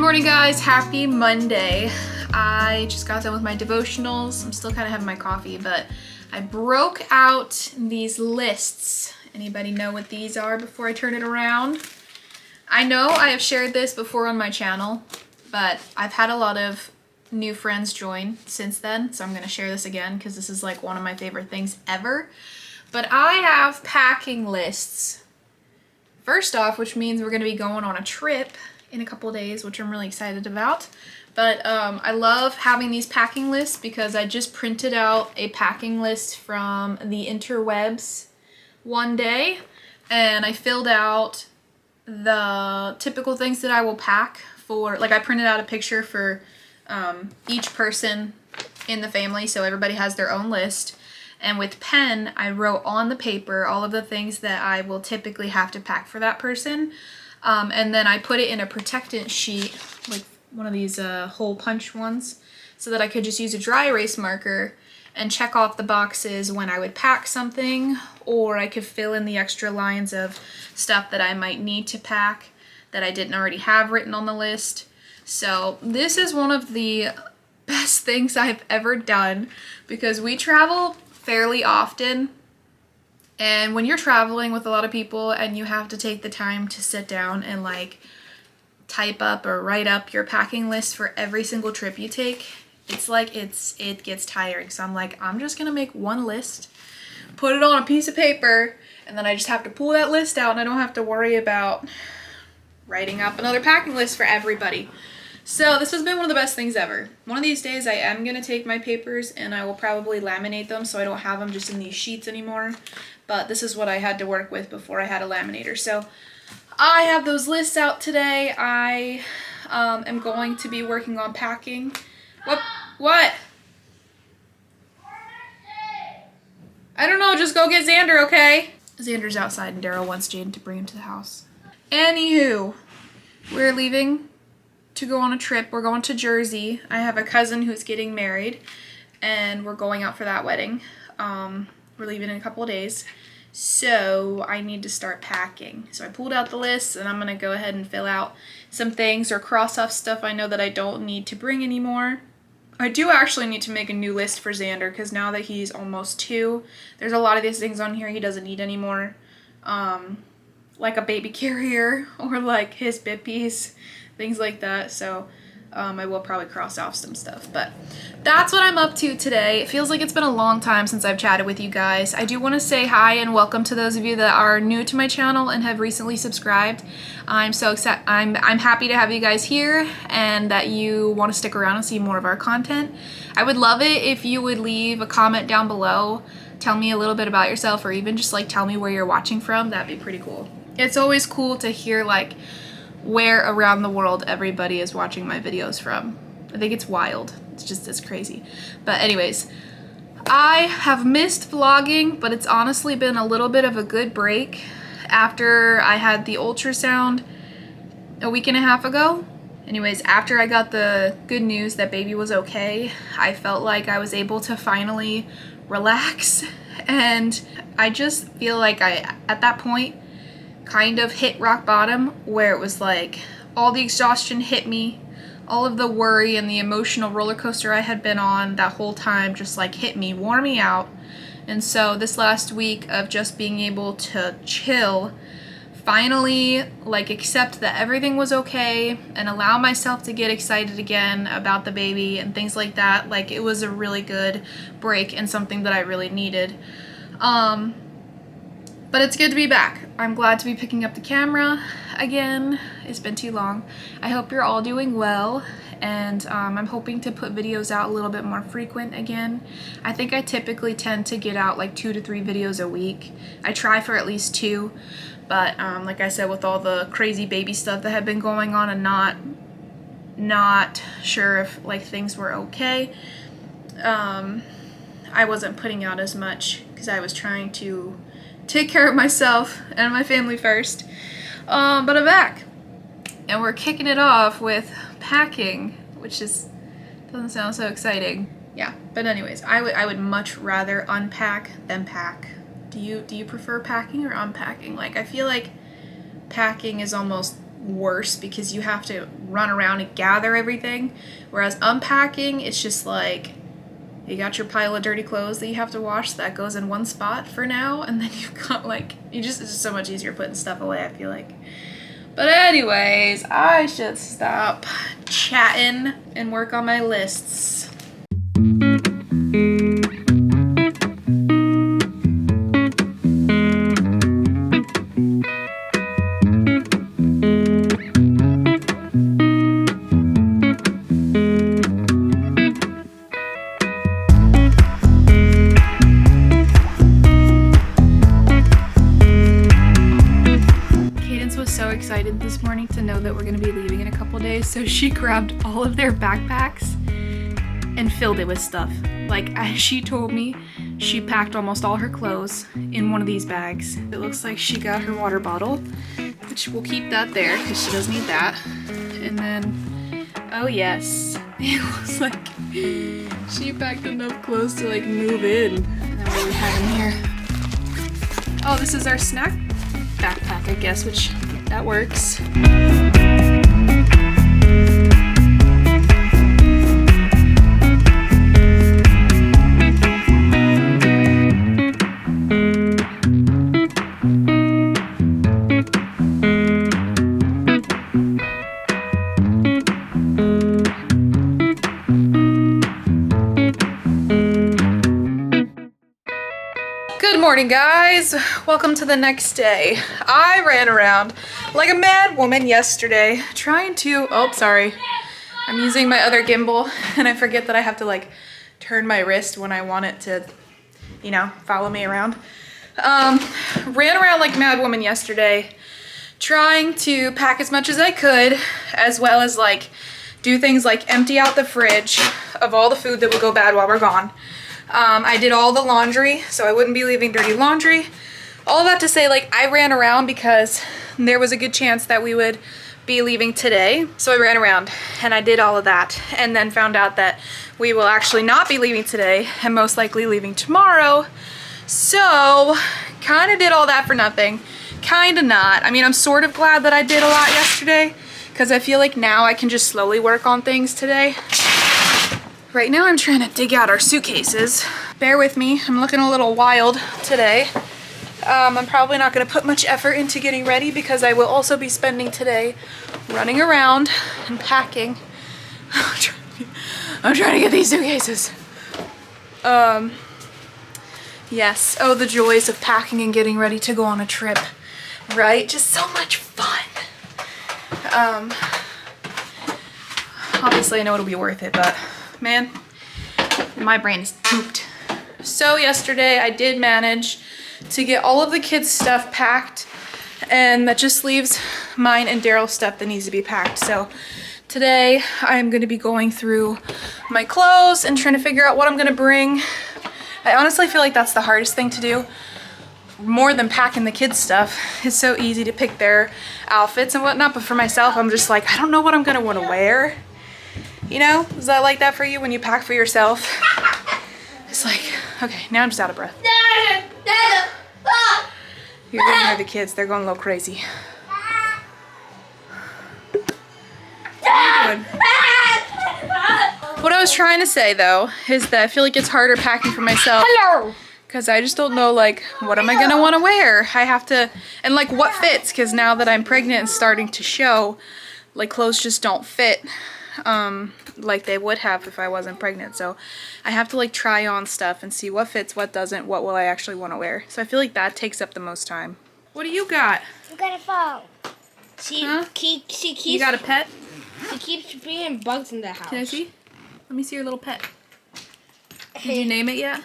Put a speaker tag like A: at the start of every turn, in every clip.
A: morning, guys. Happy Monday. I just got done with my devotionals. I'm still kind of having my coffee, but I broke out these lists. Anybody know what these are before I turn it around? I know I have shared this before on my channel, but I've had a lot of new friends join since then, so I'm going to share this again because this is like one of my favorite things ever. But I have packing lists. First off, which means we're going to be going on a trip in a couple of days, which I'm really excited about. But I love having these packing lists because I just printed out a packing list from the interwebs one day, and I filled out the typical things that I will pack for, like I printed out a picture for each person in the family, so everybody has their own list. And with pen, I wrote on the paper all of the things that I will typically have to pack for that person. And then I put it in a protectant sheet, like one of these hole punch ones, so that I could just use a dry erase marker and check off the boxes when I would pack something, or I could fill in the extra lines of stuff that I might need to pack that I didn't already have written on the list. So this is one of the best things I've ever done because we travel fairly often. And when you're traveling with a lot of people and you have to take the time to sit down and like type up or write up your packing list for every single trip you take, it's like it gets tiring. So I'm like, I'm just gonna make one list, put it on a piece of paper, and then I just have to pull that list out and I don't have to worry about writing up another packing list for everybody. So this has been one of the best things ever. One of these days I am gonna take my papers and I will probably laminate them so I don't have them just in these sheets anymore. But this is what I had to work with before I had a laminator. So I have those lists out today. I am going to be working on packing. What? I don't know, just go get Xander, okay? Xander's outside and Daryl wants Jaden to bring him to the house. Anywho, we're leaving to go on a trip. We're going to Jersey. I have a cousin who's getting married and we're going out for that wedding. We're leaving in a couple of days, so I need to start packing. So I pulled out the list and I'm gonna go ahead and fill out some things or cross off stuff I know that I don't need to bring anymore. I do actually need to make a new list for Xander because now that he's almost 2, there's a lot of these things on here he doesn't need anymore. Like a baby carrier or like his bippies, things like that. So I will probably cross off some stuff, but that's what I'm up to today. It feels like it's been a long time since I've chatted with you guys. I do want to say hi and welcome to those of you that are new to my channel and have recently subscribed. I'm so excited. I'm happy to have you guys here and that you want to stick around and see more of our content. I would love it if you would leave a comment down below. Tell me a little bit about yourself, or even just like tell me where you're watching from. That'd be pretty cool. It's always cool to hear like where around the world everybody is watching my videos from. I think it's wild. It's crazy. But anyways, I have missed vlogging, but it's honestly been a little bit of a good break after I had the ultrasound a week and a half ago. Anyways, after I got the good news that baby was okay, I felt like I was able to finally relax, and I just feel like I, at that point, kind of hit rock bottom, where it was like all the exhaustion hit me, all of the worry and the emotional roller coaster I had been on that whole time just like hit me, wore me out. And so this last week of just being able to chill, finally like accept that everything was okay and allow myself to get excited again about the baby and things like that, like it was a really good break and something that I really needed. But it's good to be back. I'm glad to be picking up the camera again. It's been too long. I hope you're all doing well, and I'm hoping to put videos out a little bit more frequent again. I think I typically tend to get out like 2 to 3 videos a week. I try for at least 2, but like I said, with all the crazy baby stuff that had been going on and not sure if like things were okay, I wasn't putting out as much because I was trying to take care of myself and my family first. But I'm back and we're kicking it off with packing, which doesn't sound so exciting. Yeah, but anyways, I would much rather unpack than pack. Do you prefer packing or unpacking? Like, I feel like packing is almost worse because you have to run around and gather everything. Whereas unpacking, it's just like you got your pile of dirty clothes that you have to wash that goes in one spot for now, and then you've got like, it's just so much easier putting stuff away, I feel like. But anyways, I should stop chatting and work on my lists. Excited this morning to know that we're going to be leaving in a couple days, so she grabbed all of their backpacks and filled it with stuff. Like, as she told me, she packed almost all her clothes in one of these bags. It looks like she got her water bottle, which we'll keep that there because she does need that. And then, oh yes, it looks like she packed enough clothes to like move in. And then what do we have in here? Oh, this is our snack backpack, I guess, which that works. Good morning, guys. Welcome to the next day. I ran around like a mad woman yesterday trying to, oh, sorry. I'm using my other gimbal and I forget that I have to like turn my wrist when I want it to, you know, follow me around. Ran around like a mad woman yesterday trying to pack as much as I could, as well as like do things like empty out the fridge of all the food that would go bad while we're gone. I did all the laundry, so I wouldn't be leaving dirty laundry. All that to say, like, I ran around because there was a good chance that we would be leaving today. So I ran around and I did all of that, and then found out that we will actually not be leaving today and most likely leaving tomorrow. So kind of did all that for nothing. Kind of not. I mean, I'm sort of glad that I did a lot yesterday because I feel like now I can just slowly work on things today. Right now I'm trying to dig out our suitcases. Bear with me, I'm looking a little wild today. I'm probably not gonna put much effort into getting ready because I will also be spending today running around and packing. I'm trying to get these suitcases. Yes, oh, the joys of packing and getting ready to go on a trip, right? Just so much fun. Obviously I know it'll be worth it, but man, my brain is pooped. So yesterday I did manage to get all of the kids' stuff packed, and that just leaves mine and Daryl's stuff that needs to be packed. So today I'm going to be going through my clothes and trying to figure out what I'm going to bring. I honestly feel like that's the hardest thing to do, more than packing the kids' stuff. It's so easy to pick their outfits and whatnot, but for myself, I'm just like, I don't know what I'm going to want to wear. You know, is that like that for you when you pack for yourself? It's like, okay, now I'm just out of breath. You're gonna hear the kids, they're going a little crazy. What I was trying to say though, is that I feel like it's harder packing for myself. Hello! Because I just don't know, like, what am I gonna want to wear? I have to, and like what fits, because now that I'm pregnant and starting to show, like clothes just don't fit. Like they would have if I wasn't pregnant, so I have to like try on stuff and see what fits, what doesn't, what will I actually want to wear. So I feel like that takes up the most time. What do you got?
B: I got a phone. She keeps.
A: You got a pet?
B: She keeps bringing bugs in the house.
A: Can I see? Let me see your little pet. Did you name it yet?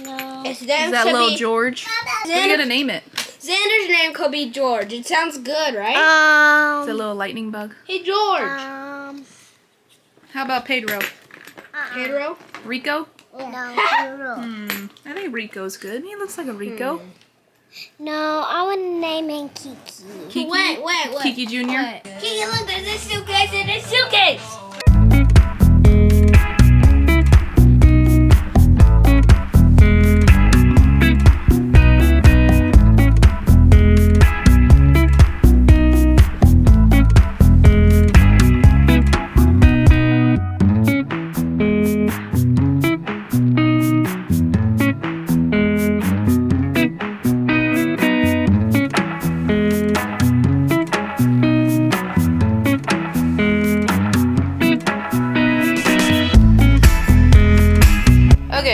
B: No.
A: Is that little George? What are you gonna name it?
B: Xander's name could be George. It sounds good, right?
A: It's a little lightning bug.
B: Hey, George.
A: How about Pedro?
B: Pedro?
A: Rico?
B: No.
A: I think Rico's good. He looks like a Rico.
C: No, I want to name him Kiki.
A: Kiki?
B: Wait.
A: Kiki Jr.?
B: What? Kiki, look, there's a suitcase in this suitcase.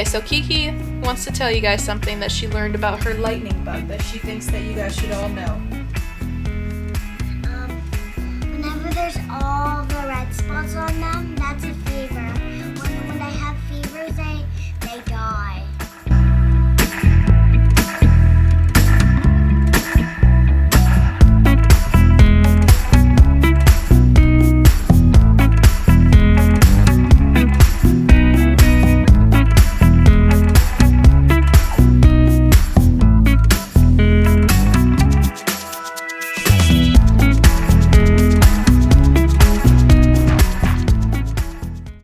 A: Okay, so Kiki wants to tell you guys something that she learned about her lightning bug that she thinks that you guys should all know.